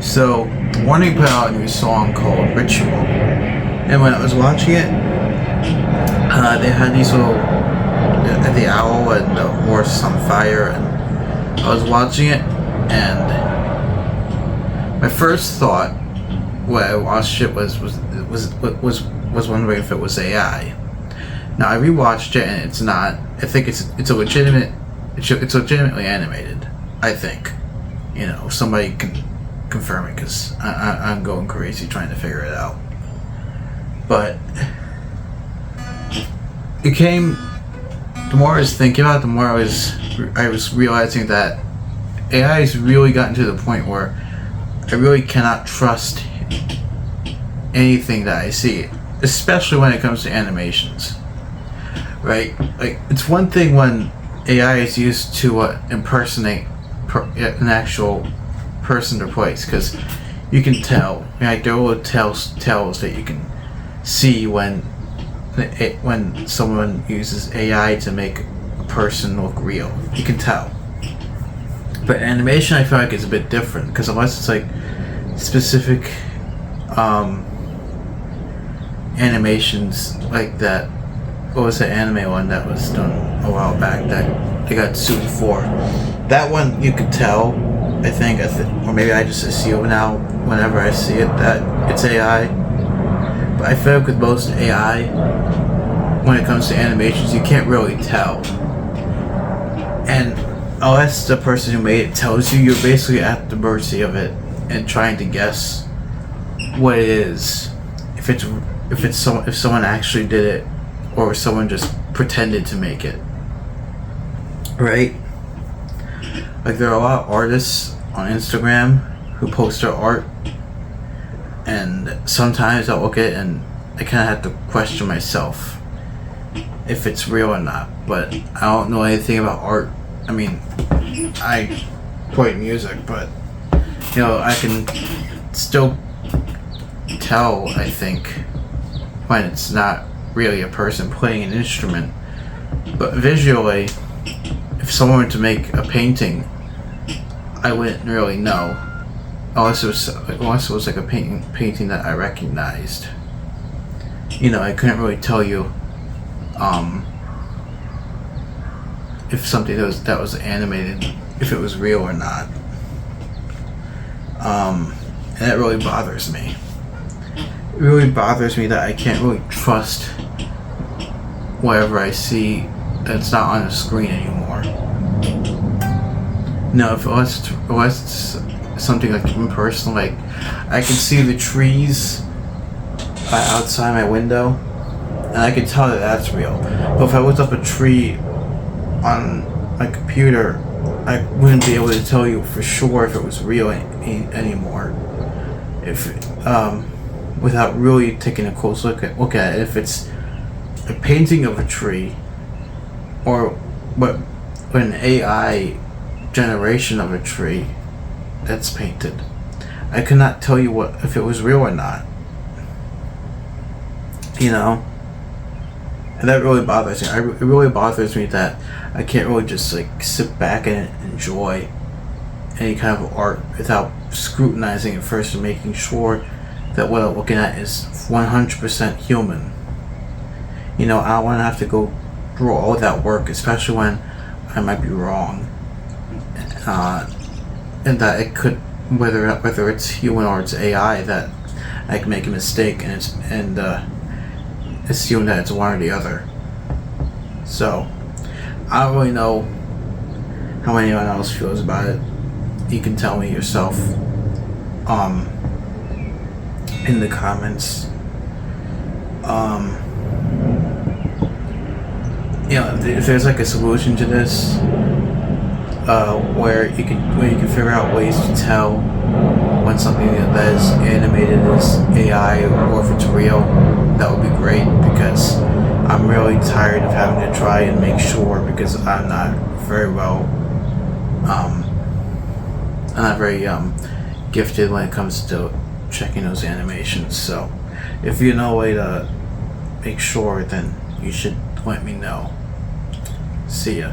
So, Warning put out a new song called Ritual. And when I was watching it, they had these little, the owl and the horse on fire, and I was watching it, and my first thought when I watched it was wondering if it was AI. Now I rewatched it, and it's not. I think it's legitimately animated. I think, somebody can confirm it, because I'm going crazy trying to figure it out. But it came. The more I was thinking about it, the more I was realizing that AI has really gotten to the point where I really cannot trust anything that I see, especially when it comes to animations. Right? Like, it's one thing when AI is used to impersonate an actual person or place, because you can tell. Like, there are little tells that you can see when someone uses AI to make a person look real. You can tell. But animation, I feel like, is a bit different, because unless it's like specific animations like that. What was the anime one that was done a while back that they got sued for? That one you could tell, I think, or maybe I just assume now whenever I see it that it's AI. But I feel like with most AI, when it comes to animations, you can't really tell. And unless the person who made it tells you, you're basically at the mercy of it and trying to guess what it is. If someone actually did it, or someone just pretended to make it. Right? Like, there are a lot of artists on Instagram who post their art, and sometimes I'll look at it and I kind of have to question myself if it's real or not. But I don't know anything about art. I mean, I play music, but I can still tell, I think, when it's not really a person playing an instrument. But visually, if someone were to make a painting, I wouldn't really know, unless it was like a painting that I recognized. I couldn't really tell you if something that was animated, if it was real or not. And that really bothers me. It really bothers me that I can't really trust whatever I see that's not on the screen anymore. No, unless it's something like impersonal, like I can see the trees outside my window, and I can tell that that's real. But if I looked up a tree on my computer, I wouldn't be able to tell you for sure if it was real anymore. Without really taking a close look at it, if it's a painting of a tree, or an AI generation of a tree that's painted, I could not tell you if it was real or not. And that really bothers me. It really bothers me that I can't really just like sit back and enjoy any kind of art without scrutinizing it first and making sure that what I'm looking at is 100% human. I don't want to have to go through all that work, especially when I might be wrong, and that it could, whether it's human or it's AI, that I can make a mistake and assume that it's one or the other. So I don't really know how anyone else feels about it. You can tell me yourself in the comments. If there's like a solution to this, where you can figure out ways to tell when something that is animated is AI or if it's real, that would be great, because I'm really tired of having to try and make sure, because I'm not very gifted when it comes to checking those animations. So if you know a way to make sure, then you should let me know. See ya.